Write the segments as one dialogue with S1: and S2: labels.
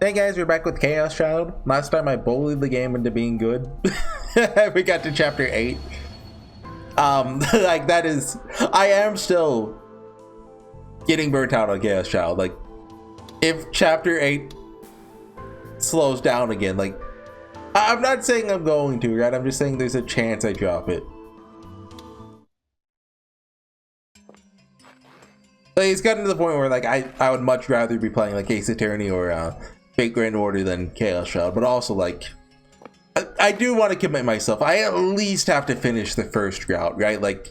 S1: Hey guys, we're back with Chaos Child. Last time I bullied the game into being good. We got to chapter 8. Like that is, I am still getting burnt out on Chaos Child. Like, if chapter 8 slows down again, like, I'm not saying I'm going to, right? I'm just saying there's a chance I drop it. Like, it's gotten to the point where like I would much rather be playing like Ace Attorney or Fate Grand Order than Chaos Child, but also like I do want to commit myself. I at least have to finish the first route, right? Like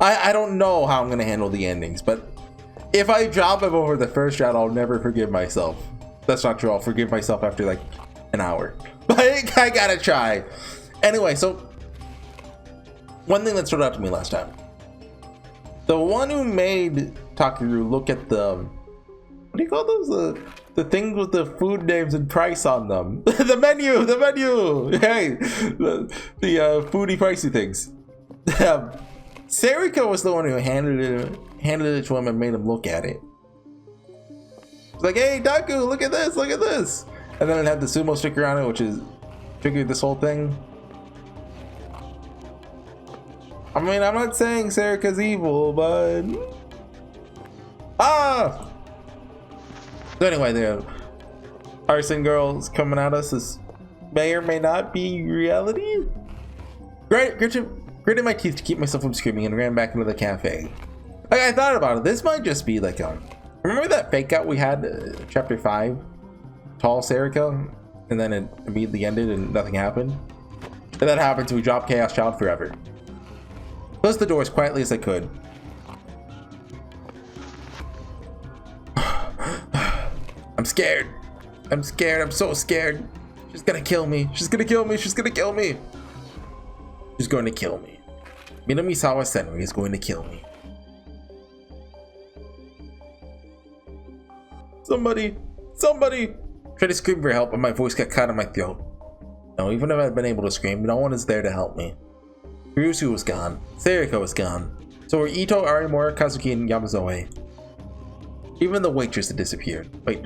S1: I don't know how I'm gonna handle the endings, but if I drop him over the first route, I'll never forgive myself. That's not true. I'll forgive myself after like an hour, but I gotta try. Anyway, so one thing that stood out to me last time. The one who made Takeru look at the, what do you call those? The things with the food names and price on them. the menu. Hey, the foodie pricey things. Sarika was the one who handed it to him and made him look at it. It's like, hey, Taku, look at this, and then it had the sumo sticker on it, which is triggered this whole thing. I mean, I'm not saying Sarika's evil, but so anyway, the arson girls coming at us. This may or may not be reality. Gritted my teeth to keep myself from screaming and ran back into the cafe. Like, I thought about it. This might just be like remember that fake out we had chapter 5, tall Sarika, and then it immediately ended and nothing happened. And that happened, so we dropped Chaos Child forever. Closed the door as quietly as I could. I'm scared. I'm so scared. She's gonna kill me. She's going to kill me. Minamisawa Senri is going to kill me. Somebody. Tried to scream for help, but my voice got caught in my throat. No, even if I'd been able to scream, no one is there to help me. Kurusu was gone. Sarika was gone. So were Ito, Arimura, Kazuki, and Yamazoe. Even the waitress had disappeared. Wait.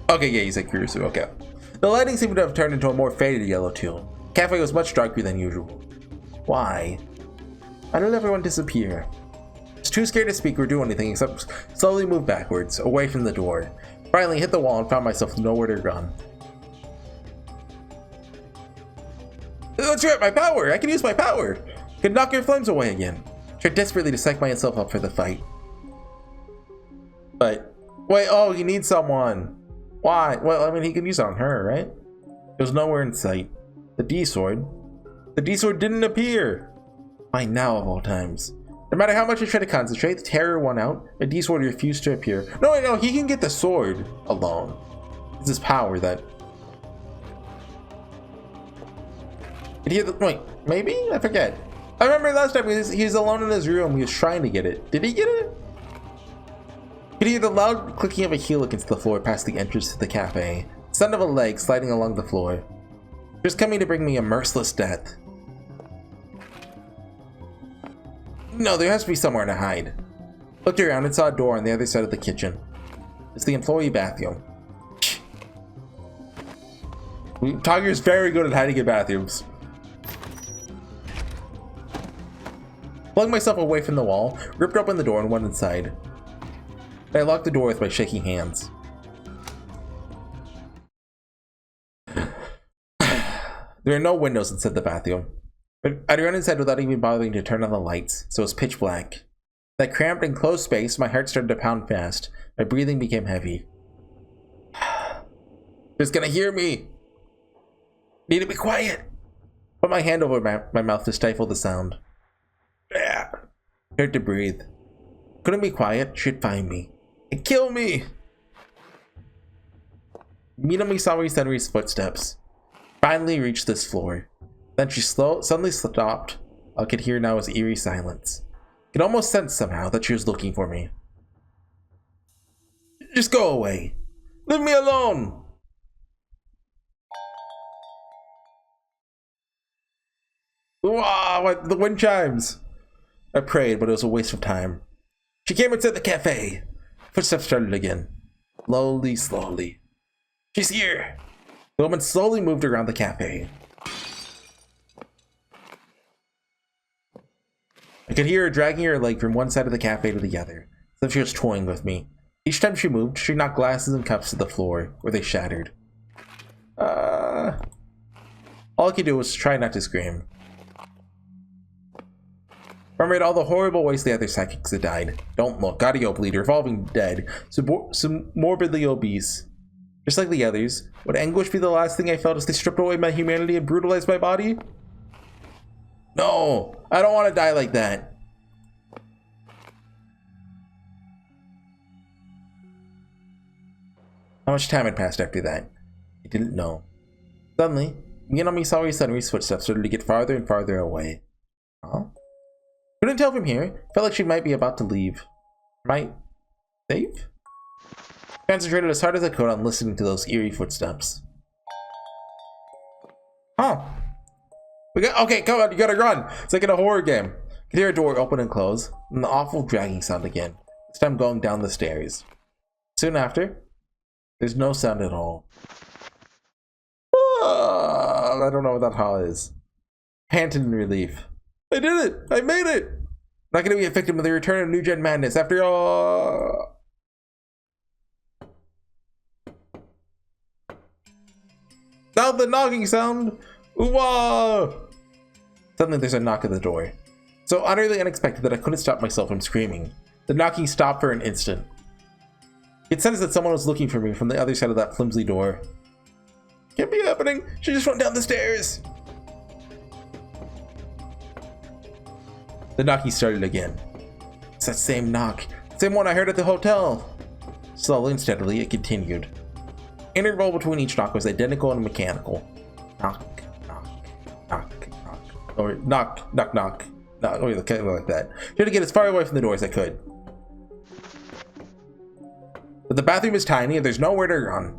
S1: Okay, yeah, you said Kurusu. Okay. The lighting seemed to have turned into a more faded yellow too. The cafe was much darker than usual. Why? Why did everyone disappear? I was too scared to speak or do anything except slowly move backwards, away from the door. Finally hit the wall and found myself nowhere to run. That's right, my power! I can use my power! I can knock your flames away again. Tried desperately to psych myself up for the fight. But, wait, oh, you need someone. Why? Well, I mean, he can use it on her, right? It was nowhere in sight. The D-Sword didn't appear! Why now, of all times? No matter how much I tried to concentrate, the terror won out. The D-Sword refused to appear. No, he can get the sword alone. It's his power that... Did he have the, wait, maybe? I forget. I remember last time he was alone in his room. He was trying to get it. Did he get it? Could hear the loud clicking of a heel against the floor past the entrance to the cafe. The sound of a leg sliding along the floor. Just coming to bring me a merciless death. No, there has to be somewhere to hide. Looked around and saw a door on the other side of the kitchen. It's the employee bathroom. Tiger's very good at hiding in bathrooms. Flung myself away from the wall, ripped open the door and went inside. I locked the door with my shaking hands. There are no windows inside the bathroom. I'd run inside without even bothering to turn on the lights, so it was pitch black. In that cramped and closed space, my heart started to pound fast. My breathing became heavy. She's gonna hear me! Need to be quiet! Put my hand over my mouth to stifle the sound. Hard to breathe. Couldn't be quiet, she'd find me. And kill me! Minamisawa Senri's footsteps finally reached this floor. Then she suddenly stopped. I could hear now his eerie silence. I could almost sense somehow that she was looking for me. Just go away. Leave me alone! Wow, the wind chimes! I prayed, but it was a waste of time. She came inside the cafe. Footsteps started again. Slowly, slowly. She's here! The woman slowly moved around the cafe. I could hear her dragging her leg from one side of the cafe to the other, as if she was toying with me. Each time she moved, she knocked glasses and cups to the floor, where they shattered. All I could do was try not to scream. Remembered all the horrible ways the other psychics had died. Don't look, audio bleed, revolving dead, morbidly obese. Just like the others, would anguish be the last thing I felt as they stripped away my humanity and brutalized my body? No, I don't want to die like that. How much time had passed after that? I didn't know. Suddenly, Minami Senri's footsteps started to get farther and farther away. Huh? Couldn't tell from here. Felt like she might be about to leave. Might leave? Concentrated as hard as I could on listening to those eerie footsteps. Huh. Okay, come on, you gotta run. It's like in a horror game. I could hear a door open and close, and the awful dragging sound again. This time going down the stairs. Soon after, there's no sound at all. I don't know what that hall is. Panted in relief. I did it! I made it! I'm not gonna be a victim of the return of New Gen Madness after all. Now the knocking sound! Whoa! Suddenly there's a knock at the door. So utterly unexpected that I couldn't stop myself from screaming. The knocking stopped for an instant. It sensed that someone was looking for me from the other side of that flimsy door. Can't be happening! She just went down the stairs! The knocking started again. It's that same knock. Same one I heard at the hotel. Slowly and steadily, it continued. Interval between each knock was identical and mechanical. Knock, knock, knock, knock. Or knock, knock, knock. Knock, or kind of like that. Tried to get as far away from the door as I could. But the bathroom is tiny and there's nowhere to run.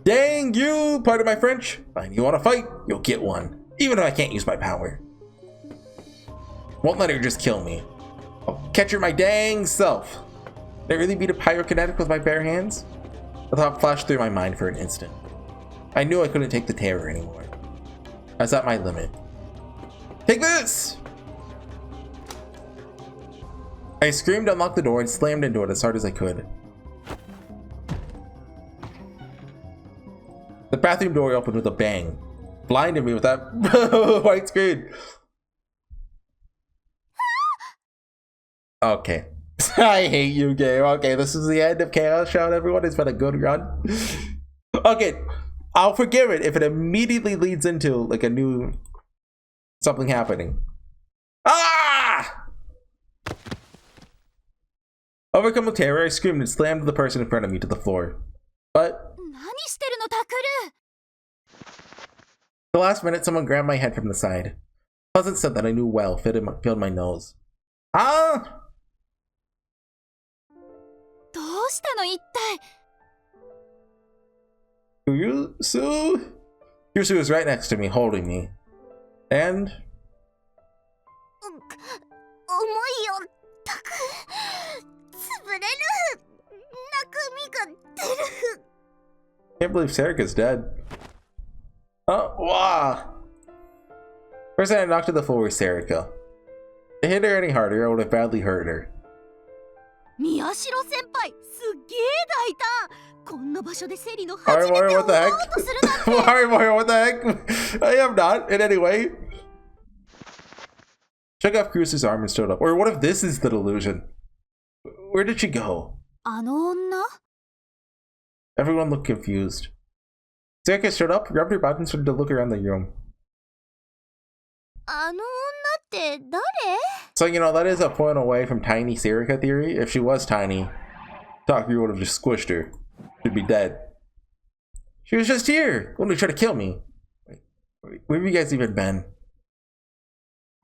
S1: Dang you! Pardon my French. Fine, you want to fight? You'll get one. Even if I can't use my power. Won't let her just kill me. I'll catch her my dang self. Did I really beat a pyrokinetic with my bare hands? A thought flashed through my mind for an instant. I knew I couldn't take the terror anymore. I was at my limit. Take this! I screamed, unlocked the door, and slammed into it as hard as I could. The bathroom door opened with a bang, blinding me with that white screen. Okay. I hate you, game. Okay, this is the end of Chaos Shout, everyone. It's been a good run. Okay, I'll forgive it if it immediately leads into like a new something happening. Ah! Overcome with terror, I screamed and slammed the person in front of me to the floor. But the last minute, someone grabbed my head from the side. Pleasant scent that I knew well filled my nose. Ah! Kyusu? Kyusu was right next to me, holding me. And... Can't believe Serika's dead. Oh, wow. First I knocked to the floor with Serika. If I hit her any harder, I would have badly hurt her. Alright, Mario, what the heck? Alright, Mario, what the heck? I am not, in any way. Shook off Kyusu's arm and stood up. Or what if this is the delusion? Where did she go? Everyone looked confused. Serika stood up, rubbed her butt, and started to look around the room. So, you know, that is a point away from tiny Serika theory. If she was tiny, Takuya would have just squished her. She'd be dead. She was just here, only trying to kill me. Wait, where have you guys even been?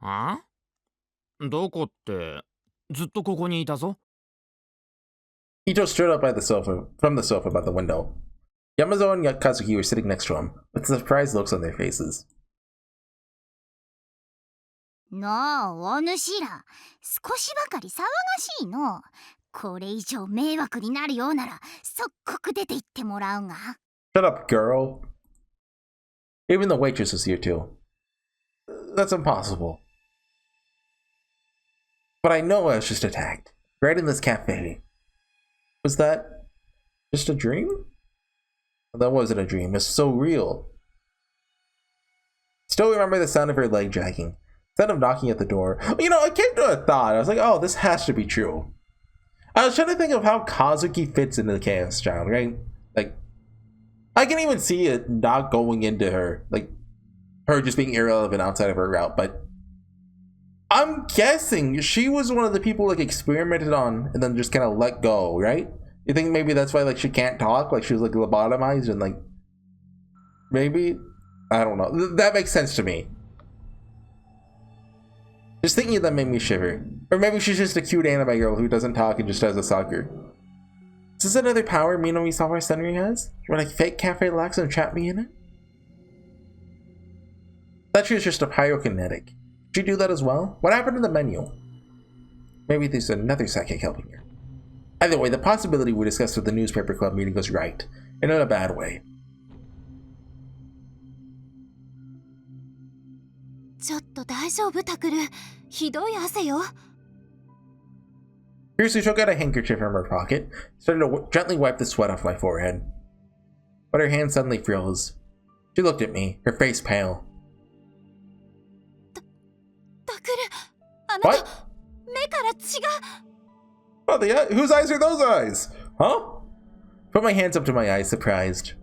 S2: Huh? どこって、ずっとここにいたぞ。
S1: Ito stood up from the sofa by the window. Yamazo and Kazuki were sitting next to him, with surprised looks on their faces.
S3: のお主ら、少しばかり騒がしいの。これ以上迷惑になるようなら即刻出て行ってもらうが。
S1: Shut up, girl. Even the waitress is here too. That's impossible. But I know I was just attacked. Right in this cafe. Was that just a dream? That wasn't a dream. It's so real. Still remember the sound of her leg dragging. Sound of knocking at the door. You know, I came to a thought. I was like, oh, this has to be true. I was trying to think of how Kazuki fits into the Chaos Child, right? Like, I can even see it not going into her. Like, her just being irrelevant outside of her route. But I'm guessing she was one of the people, like, experimented on and then just kind of let go, right? You think maybe that's why, like, she can't talk? Like, she was, like, lobotomized and, like, maybe? I don't know. That makes sense to me. Just thinking of that made me shiver. Or maybe she's just a cute anime girl who doesn't talk and just does a soccer. Is this another power Minami Sawa Senri has? Where, like, fake Cafe Lax and trap me in it? I thought she was just a pyrokinetic. Did she do that as well? What happened to the menu? Maybe there's another psychic helping her. Either way, the possibility we discussed at the newspaper club meeting was right, and in a bad way.
S3: ちょっと大丈夫タクル、ひどい汗よ。
S1: Kirsu took out a handkerchief from her pocket, started to gently wipe the sweat off my forehead. But her hand suddenly froze. She looked at me, her face pale.
S3: タクル、あなた、
S1: What?
S3: 目から血が。
S1: Oh, whose eyes are those eyes? Huh? Put my hands up to my eyes, surprised.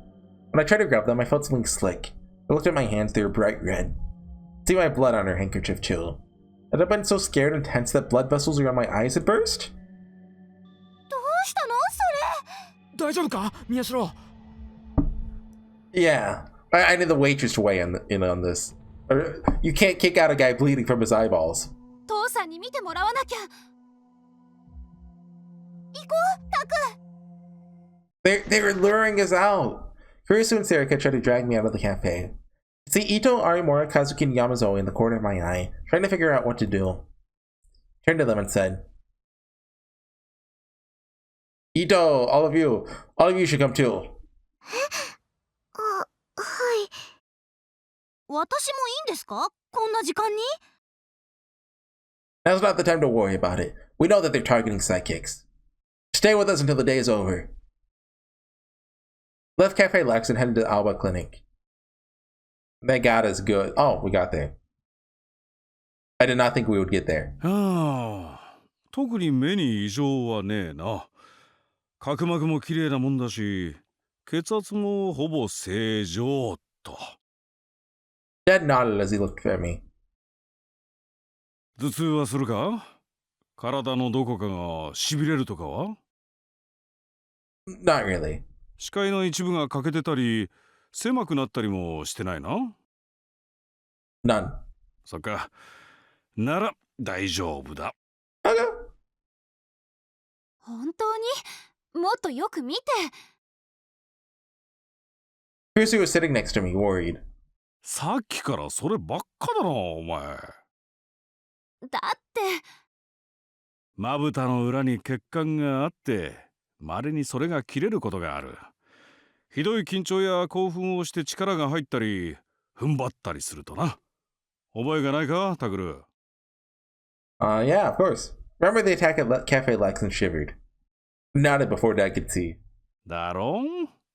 S1: When I tried to grab them, I felt something slick. I looked at my hands, they were bright red. See my blood on her handkerchief too. Had I been so scared and tense that blood vessels around my eyes had burst?
S3: どうしたのそれ。
S2: 大丈夫か宮代。
S1: Yeah, I need the waitress to weigh in on this. You can't kick out a guy bleeding from his eyeballs.
S3: 父さんに見てもらわなきゃ。行こう、タク。
S1: They were luring us out. Kurisu and Serika tried to drag me out of the cafe. See Ito, Arimura, Kazuki, and Yamazoe in the corner of my eye, trying to figure out what to do. Turned to them and said, Ito, all of you should come too.
S3: はい。私もいいんですか？こんな時間に？
S1: Now's not the time to worry about it. We know that they're targeting psychics. Stay with us until the day is over. Left Cafe Lex and headed to the Alba Clinic. They got us good. Oh, we got there. I did not think we would get there.
S4: ああ、特に目に異常はねえな。角膜も綺麗なもんだし、血圧もほぼ正常と。
S1: Dad nodded as he looked at me.
S4: 頭痛はするか？体のどこかがしびれるとかは？
S1: Not really.
S4: 視界の一部が欠けてたり、狭くなったりもしてないな？
S1: None.
S4: そっか。なら大丈夫だ。
S1: Okay.
S3: 本当に？もっとよく見て。
S1: Kirsu was sitting next to me, worried.
S4: さっきからそればっかだな、お前。
S3: だって。
S4: まぶたの裏に血管があって、稀にそれが切れることがある。ひどい緊張や興奮をして力が入ったり、踏ん張ったりするとな。覚えがないか、タグル。
S1: Yeah, of course. Remember the attack at Cafe Lex and shivered. Nodded before Dad could see.
S4: だろ？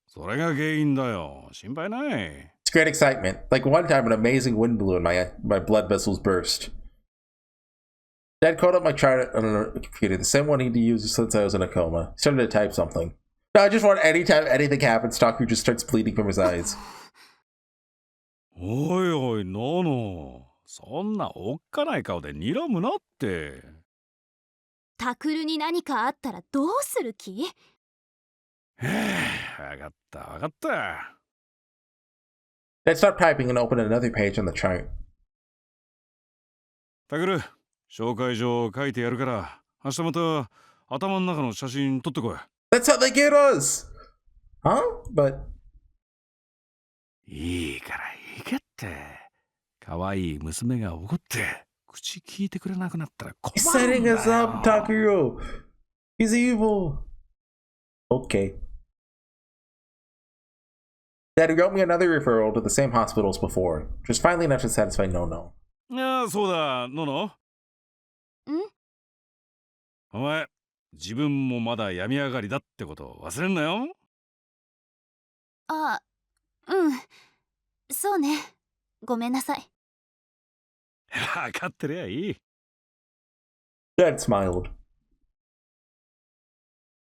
S4: それが原因だよ。心配ない。
S1: It's great excitement. Like one time, an amazing wind blew and my blood vessels burst. Dad called up my chart on a computer, the same one he'd used since I was in a coma. He started to type something. No, I just want anytime anything happens, Taku just starts bleeding from his eyes.
S4: おいおい、ノノ。そんなおっかない顔で睨むなって。
S3: タクルに何かあったらどうする気？
S4: わかったわかった。
S1: Dad stopped typing and opened another page on the chart.
S4: タグル、紹介状書いてやるから、明日また頭の中の写真撮ってこい。
S1: That's how they get us! Huh? But...
S4: いいからいいかって。可愛い娘が怒って、口聞いてくれなくなったら困
S1: He's
S4: るんだよ。
S1: setting us up, Takuro! He's evil. Okay. Dad wrote me another referral to the same hospital as before, which was finally enough to satisfy No.
S4: ああ、そうだ、のの。
S3: ん？
S4: お前、自分もまだ病み上がりだってこと忘れんなよ。
S3: あ、うん。そうね。ごめんなさい。
S4: わかってりゃいい。
S1: Dad smiled.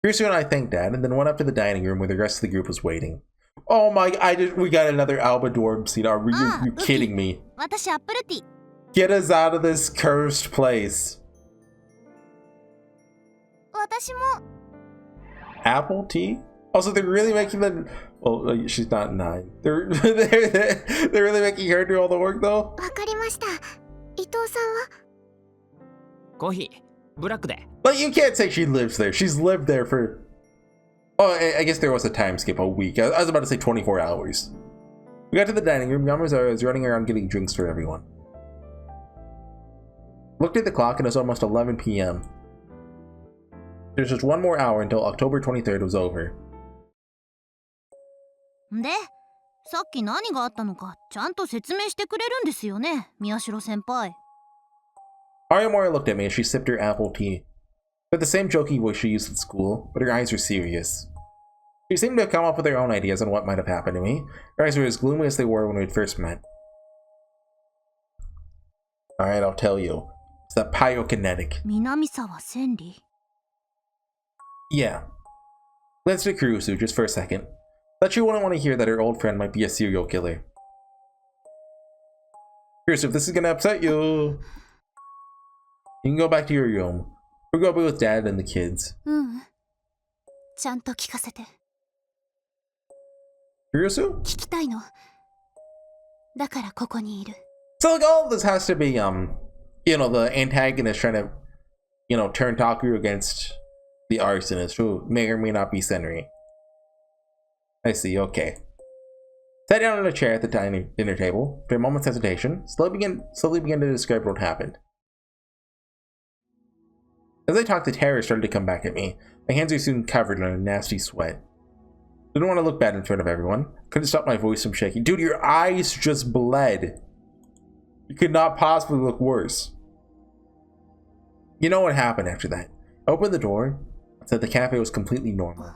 S1: Kirsu and I thanked Dad and then went up to the dining room where the rest of the group was waiting. Oh my, we got another Alba Dorm scene. Are you kidding me?
S3: 私アップルティー。
S1: Get us out of this cursed place.
S3: 私も。
S1: Apple tea? Also, they're really making the... Well, she's not 9. They're really making her do all the work, though?
S3: わかりました。伊藤さんは？
S2: コーヒーブラックで。
S1: Like, you can't say she lives there. She's lived there for... Oh, I guess there was a time skip, a week. I was about to say 24 hours. We got to the dining room. Yamazawa was running around getting drinks for everyone. Looked at the clock and it was almost 11 p.m. There's just one more hour until October 23rd was over.
S3: で、さっき何があったのかちゃんと説明してくれるんですよね、宮代先輩。
S1: Aryamori looked at me as she sipped her apple tea. With the same jokey voice she used at school, but her eyes were serious. She seemed to have come up with her own ideas on what might have happened to me. Her eyes were as gloomy as they were when we had first met. Alright, I'll tell you. It's that pyrokinetic.
S3: 南沢千里。
S1: Yeah. Let's to Kurusu just for a second. Thought she wouldn't want to hear that her old friend might be a serial killer. Kurusu, if this is gonna upset you, you can go back to your room. We'll go be with Dad and the kids.
S3: ちゃんと聞かせて。
S1: Kurusu?
S3: 聞きたいの。だからここにいる。
S1: So like all of this has to be you know, the antagonist trying to, you know, turn Taku against the arsonist who may or may not be Senri. I see, okay. Sat down on a chair at the dinner table. After a moment's hesitation, slowly began to describe what happened. As I talked, the terror started to come back at me. My hands were soon covered in a nasty sweat. Didn't want to look bad in front of everyone. Couldn't stop my voice from shaking. Dude, your eyes just bled. You could not possibly look worse. You know what happened after that? I opened the door and said the cafe was completely normal.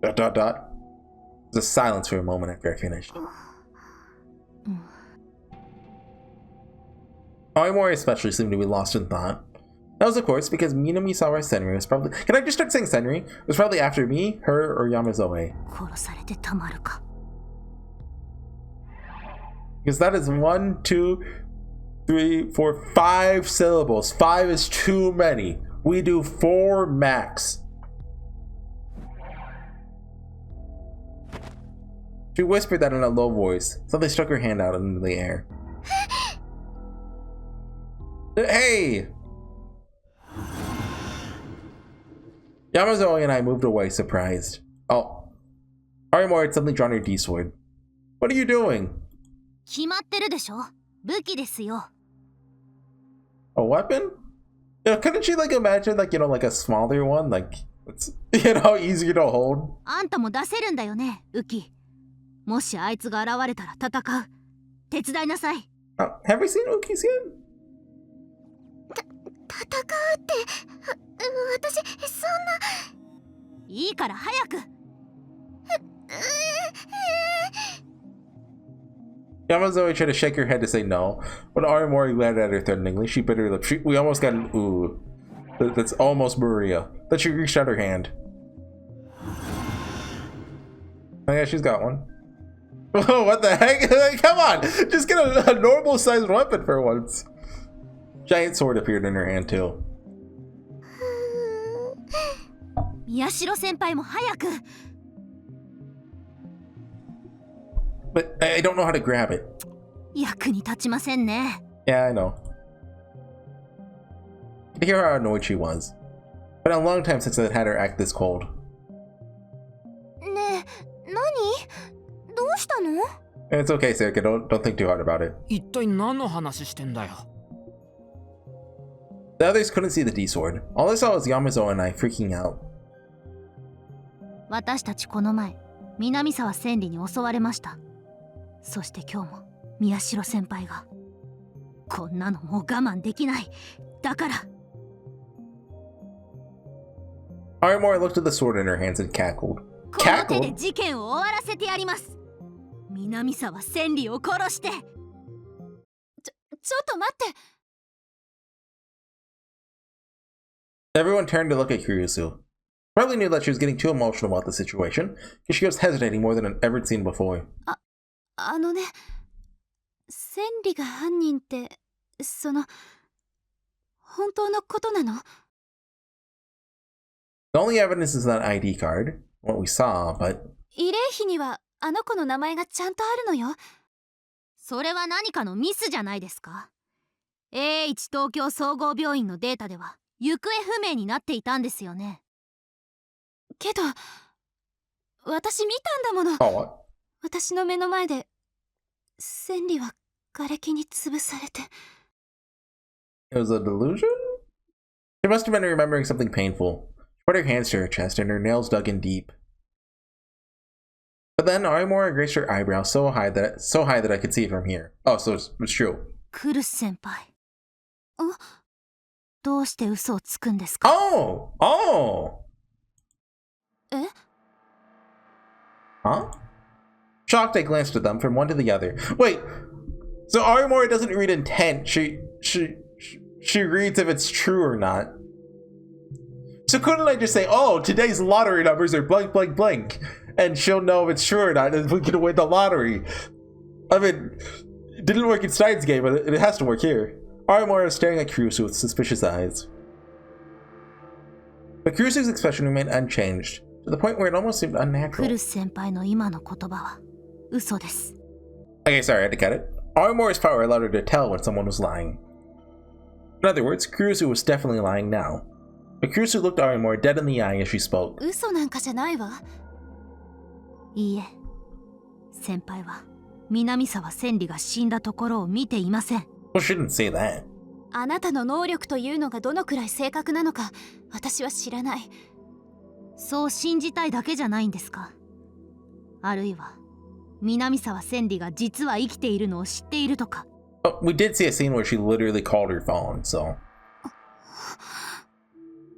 S1: There's a silence for a moment after I finished. Aomori especially seemed to be lost in thought. That was, of course, because Minamisawa Senri was probably... Can I just start saying Senri? It was probably after me, her, or Yamazoe.
S3: 殺されてたまるか。
S1: Because that is 1, 2, 3, 4, 5 syllables. 5 is too many. We do 4 max. She whispered that in a low voice. Suddenly stuck her hand out into the air. Hey! Yamazoe and I moved away, surprised. Oh. Aomori had suddenly drawn her D-sword. What are you doing?
S3: 決まってるでしょ。武器ですよ。
S1: A weapon? You know, couldn't she like imagine like, you know, like a smaller one? Like, it's, you know, easier to hold?
S3: あんたも出せるんだよね、ウキ。もしあいつが現れたら戦う。手伝いなさい。
S1: Have we seen Uki's yet?
S3: 戦うって、私、そんな。いいから早く。
S1: Yamazoe tried to shake her head to say no, but Aomori glared at her threateningly. She bit her lip. We almost got an ooh. That's almost Maria. Then she reached out her hand. Oh yeah, she's got one. Oh, what the heck? Come on! Just get a normal sized weapon for once. Giant sword appeared in her hand too.
S3: 宮代先輩も早く。
S1: But I don't know how to grab it.
S3: 役に立ちませんね。
S1: Yeah, I know. I could hear how annoyed she was. But a long time since I had her act this cold.
S3: ねえ、何？どうしたの？
S1: It's okay, Seika. Don't think too hard about it.
S2: 一体何の話してんだよ。
S1: The others couldn't see the D-sword. All they saw was Yamazo and I freaking out.
S3: 私たちこの前南沢千里に襲われました。そして今日も宮代先輩が。こんなのもう我慢できない。だから。
S1: Arimora looked at the sword in her hands and cackled.
S3: この手で事件を終わらせてやります。南沢千里を殺して。ちょっと待って。
S1: Everyone turned to look at Kyusu. Probably knew that she was getting too emotional about the situation, because she was hesitating more than I'd ever seen before.
S3: あのね、千里が犯人って、本当のことなの？
S1: The only evidence is that ID card, what we saw, but...
S3: 慰霊碑にはあの子の名前がちゃんとあるのよ。それは何かのミスじゃないですか。A1 東京総合病院のデータでは行方不明になっていたんですよね。けど私見たんだもの。
S1: Oh, what?
S3: 私の目の前で千里は瓦礫に潰されて。
S1: It was a delusion? She must have been remembering something painful. She put her hands to her chest and her nails dug in deep. But then Arimora raised her eyebrows so high that I could see it from here. Oh, so it's true.
S3: クルス先輩。どうして嘘をつくんですか？
S1: Oh! Oh!
S3: え？
S1: Huh? Shocked, I glanced at them from one to the other. Wait, so Arimora doesn't read intent. She reads if it's true or not. So couldn't I just say, "Oh, today's lottery numbers are blank, blank, blank," and she'll know if it's true or not, and we can win the lottery? I mean, it didn't work in Stein's game, but it has to work here. Arimora was staring at Kyusu with suspicious eyes. But Kyusu's expression remained unchanged, to the point where it almost seemed unnatural.
S3: クルス先輩の今の言葉は嘘です。
S1: Okay, sorry, I had to cut it. Arimora's power allowed her to tell when someone was lying. In other words, Kyusu was definitely lying now. But Kyusu looked Arimora dead in the eye as she spoke.
S3: 嘘なんかじゃないわ。いいえ、先輩は南沢千里が死んだところを見ていません。
S1: Well, she didn't say that.
S3: あなたの能力というのがどのくらい正確なのか私は知らない。そう信じたいだけじゃないんですか？あるいは南沢千里が実は生きているのを知っているとか。
S1: But we did see a scene where she literally called her phone, so...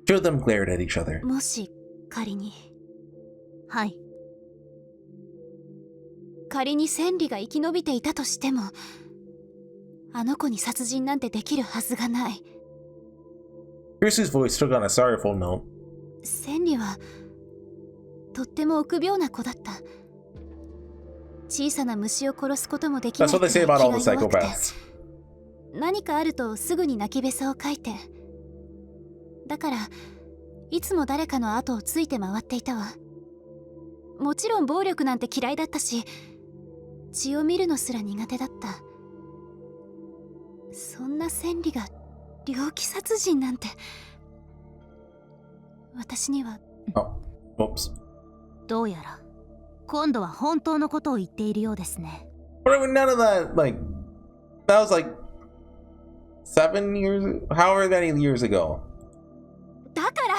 S1: Two of them glared at each other.
S3: もし仮に。はい。仮に千里が生き延びていたとしても、あの子に殺人なんてできるはずがない。
S1: Kyusu's voice took on a sorrowful note.
S3: 千里はとっても臆病な子だった。小さな虫を殺すこともできない。
S1: That's what they say about all the psychopaths.
S3: 何かあるとすぐに泣きべそをかいて。だからいつも誰かの後をついて回っていたわ。もちろん暴力なんて嫌いだったし、血を見るのすら苦手だった。そんな千里が猟奇殺人なんて私には。
S1: Oh, oops.
S3: どうやら今度は本当のことを言っているようですね。
S1: But I mean, none of that, like, that was like 7 years, however many years ago.
S3: だから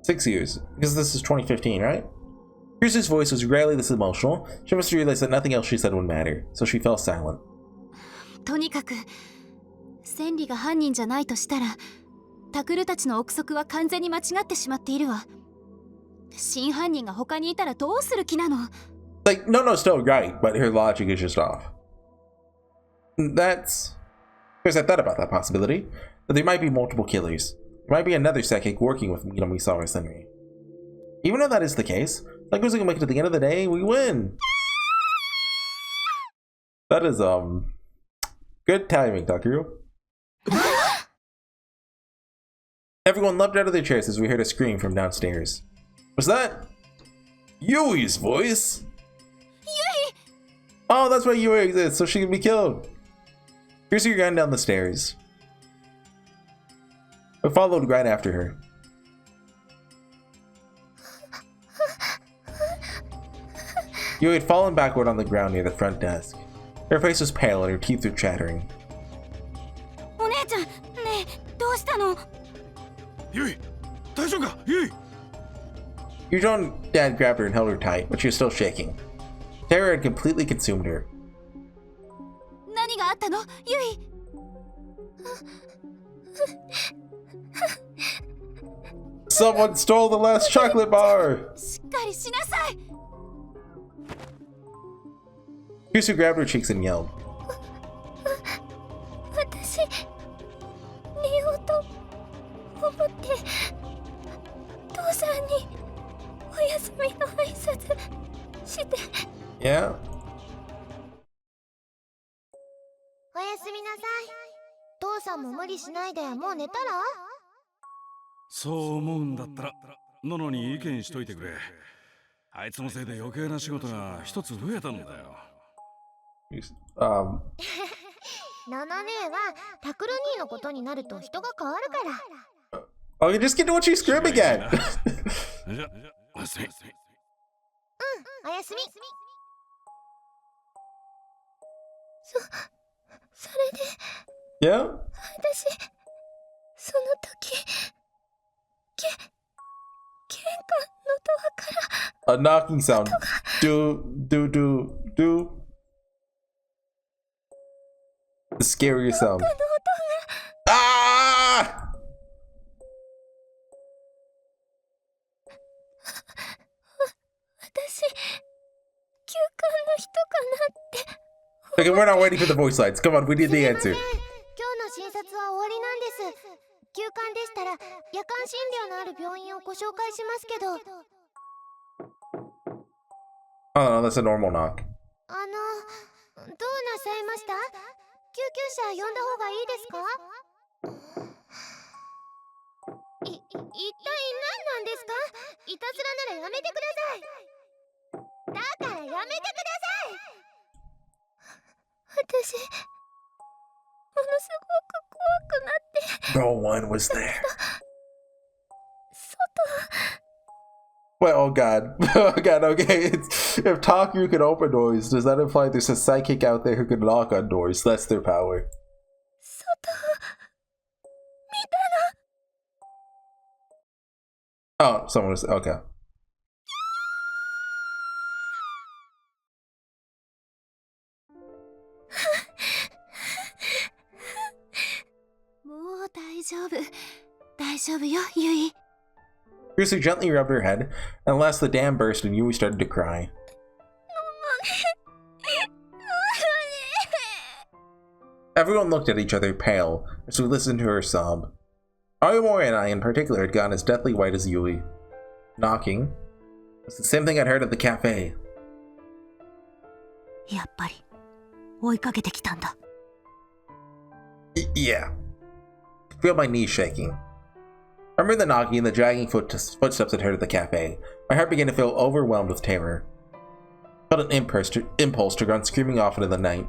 S1: 6 years, because this is 2015, right? Kyusu's voice was rarely this emotional. She must have realized that nothing else she said would matter, so she fell silent.
S3: とにかく千里が犯人じゃないとしたら、タクルたちの憶測は完全に間違ってしまっているわ。真犯人が他にいたらどうする気なの？
S1: Like, no, still right, but her logic is just off. That's... Because I thought about that possibility, that there might be multiple killers. There might be another psychic working with Minamisawa Senri. Even though that is the case, like who's gonna make it to the end of the day, we win! That is, good timing, Takeru. Everyone leapt out of their chairs as we heard a scream from downstairs. Was that Yui's voice?
S3: Yui!
S1: Oh, that's why Yui exists, so she can be killed. Kyusu ran down the stairs. I followed right after her. Yui had fallen backward on the ground near the front desk. Her face was pale and her teeth were chattering.
S3: お姉ちゃん、ねえ、どうしたの？
S4: ユイ、大丈夫か、ユイ。
S1: Your own dad grabbed her and held her tight, but she was still shaking. Terror had completely consumed her.
S3: 何があったの？ユイ。
S1: Someone stole the last chocolate bar!
S3: しっかりしなさい。
S1: Yusu grabbed her cheeks and yelled.
S3: 私寝ようと思って父さんにお休みの挨拶して。
S1: Yeah?
S5: おやすみなさい。父さんも無理しないでもう寝たら？
S4: そう思うんだったらノノに意見しといてくれ。あいつのせいで余計な仕事が一つ増えたんだよ。
S5: ナナ姉はタクル兄のことになると人が変わるから。
S1: Oh, you just get to watch you scream again!
S4: じゃ、おやすみ。
S5: おやすみ。それで
S1: Yeah?
S5: 私その時玄関のドアから
S1: A knocking sound. Do, do, do, do. The scariest sound. Ah!
S5: 私休館の人かなって。
S1: Okay, we're not waiting for the voice lines. Come on, we need the answer.
S5: 今日の診察は終わりなんです。休館でしたら夜間診療のある病院をご紹介しますけど。
S1: Oh no, that's a normal knock.
S5: どうなさいました？救急車呼んだ方がいいですか？一体何なんですか？いたずらならやめてください。だからやめてください。私ものすごく怖くなって。
S1: No one was there.
S5: 外。
S1: Well, oh god. Oh god, okay. If Taku can open doors, does that imply there's a psychic out there who can knock on doors? That's their power.
S5: 外見たら
S1: Oh, someone was... Okay.
S3: もう大丈夫。大丈夫よ、ユイ。
S1: Yusu gently rubbed her head, and at last the dam burst and Yui started to cry. Everyone looked at each other pale as we listened to her sob. Ayumori and I in particular had gone as deathly white as Yui. Knocking was the same thing I'd heard at the cafe.
S3: やっぱり追いかけてきたんだ。
S1: Yeah. I feel my knees shaking. I remember the knocking and the dragging footsteps I'd heard at the cafe. My heart began to feel overwhelmed with terror. I felt an impulse to run screaming off into the night.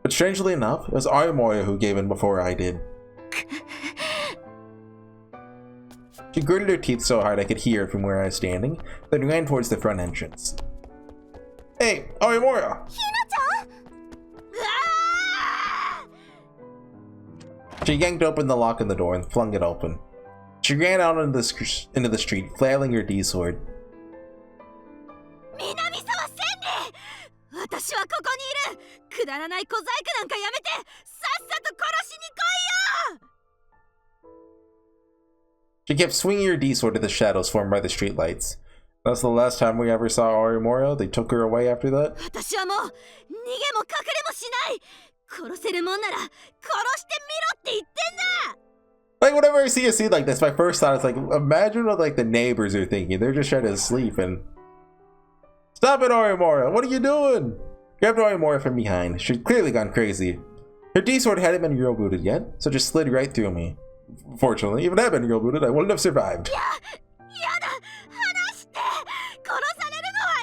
S1: But strangely enough, it was Ayumori who gave in before I did. She gritted her teeth so hard I could hear it from where I was standing, then ran towards the front entrance. Hey, Ayumori! She yanked open the lock on the door and flung it open. She ran out into the street, flailing her D-sword.
S3: 南沢千里！私はここにいる！くだらない小細工なんかやめて！さっさと殺しに来いよ！
S1: She kept swinging her D-sword to the shadows formed by the streetlights. That's the last time we ever saw Ayumori. They took her away after that.
S3: 私はもう逃げも隠れもしない！殺せるもんなら殺してみろって言ってんだ！
S1: Like, whenever I see a scene like this, my first thought is like, imagine what like the neighbors are thinking. They're just trying to sleep and... Stop it, Ayumori! What are you doing? Grabbed Ayumori from behind. She'd clearly gone crazy. Her D-sword hadn't been real booted yet, so just slid right through me. Fortunately, if it had been real booted, I wouldn't have survived.
S3: やだ！離して！殺されるのは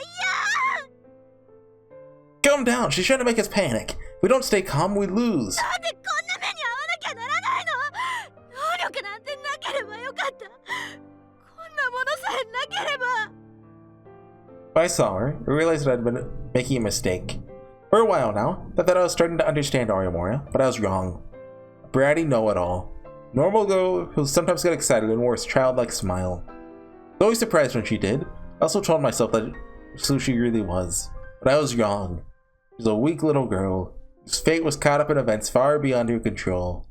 S3: 嫌！
S1: Calm down, she's trying to make us panic. If we don't stay calm, we lose.
S3: なんでこんな目に遭わなきゃならないの？能力なんてなければよかった。こんなものさえなければ。
S1: When I saw her, I realized that I'd been making a mistake. For a while now, I thought I was starting to understand Ayumori, but I was wrong. A bratty know-it-all. Normal girl who sometimes got excited and wore a childlike smile. I was always surprised when she did. I also told myself that who she really was. But I was wrong. She was a weak little girl whose fate was caught up in events far beyond her control.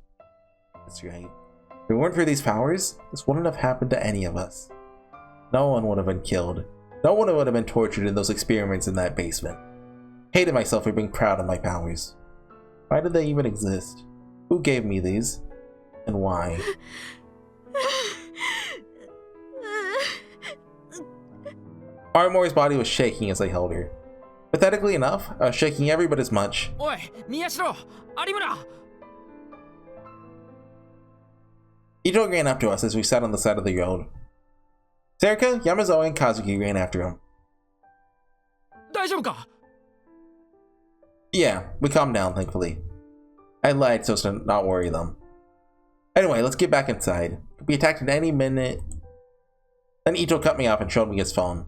S1: That's right. If it weren't for these powers, this wouldn't have happened to any of us. No one would have been killed. No one would have been tortured in those experiments in that basement. I hated myself for being proud of my powers. Why did they even exist? Who gave me these? And why? Armore's body was shaking as I held her. Pathetically enough, I was shaking every bit as much.
S2: Oi, Miyashiro! Arimura!
S1: Ito ran up to us as we sat on the side of the road. Serika, Yamazawa, and Kazuki ran after him.
S2: 大丈夫か?
S1: Yeah, we calmed down, thankfully. I lied so as to not worry them. Anyway, let's get back inside. Could be attacked at any minute. Then Ito cut me off and showed me his phone.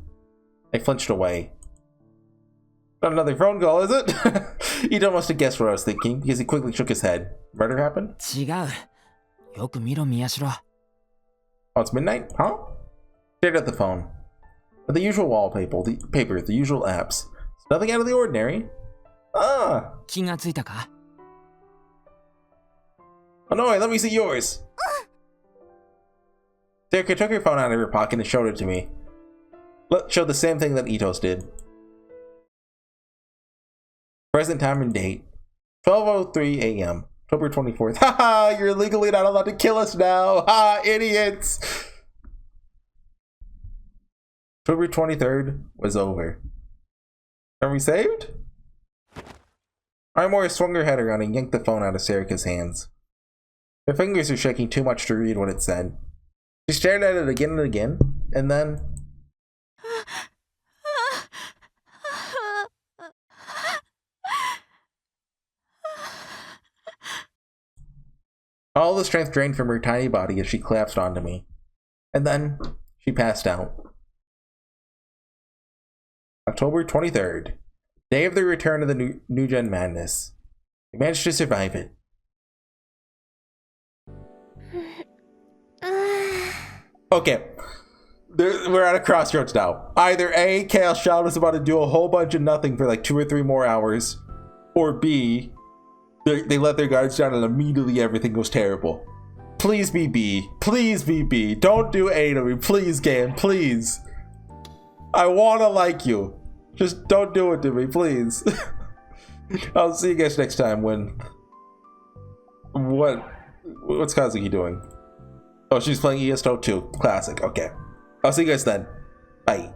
S1: I flinched away. Not another phone call, is it? Ito must have guessed what I was thinking, because he quickly shook his head. Murder happened?
S2: 違う。よく見ろ、Miyashiro.
S1: Oh, it's midnight? Huh? Stared at the phone. The usual wallpaper, the usual apps. It's nothing out of the ordinary. Ah!
S2: 気がついたか?
S1: Oh no, let me see yours. Serika took her phone out of her pocket and showed it to me. Showed the same thing that Ito's did. Present time and date. 12:03 a.m. October 24th. Haha, you're legally not allowed to kill us now. Ha, idiots. October 23rd was over. Are we saved? Armor swung her head around and yanked the phone out of Serika's hands. Her fingers were shaking too much to read what it said. She stared at it again and again, and then... all the strength drained from her tiny body as she collapsed onto me. And then, she passed out. October 23rd. Day of the return of the New Gen Madness. We managed to survive it. Okay. We're at a crossroads now. Either A, Chaos Child was about to do a whole bunch of nothing for like 2 or 3 more hours. Or B, they let their guards down and immediately everything goes terrible. Please be B. Please be B. Don't do A to me. Please, game. Please. I want to like you. Just don't do it to me, please. I'll see you guys next time when... What's Kazuki doing? Oh, she's playing ESO 2. Classic. Okay. I'll see you guys then. Bye.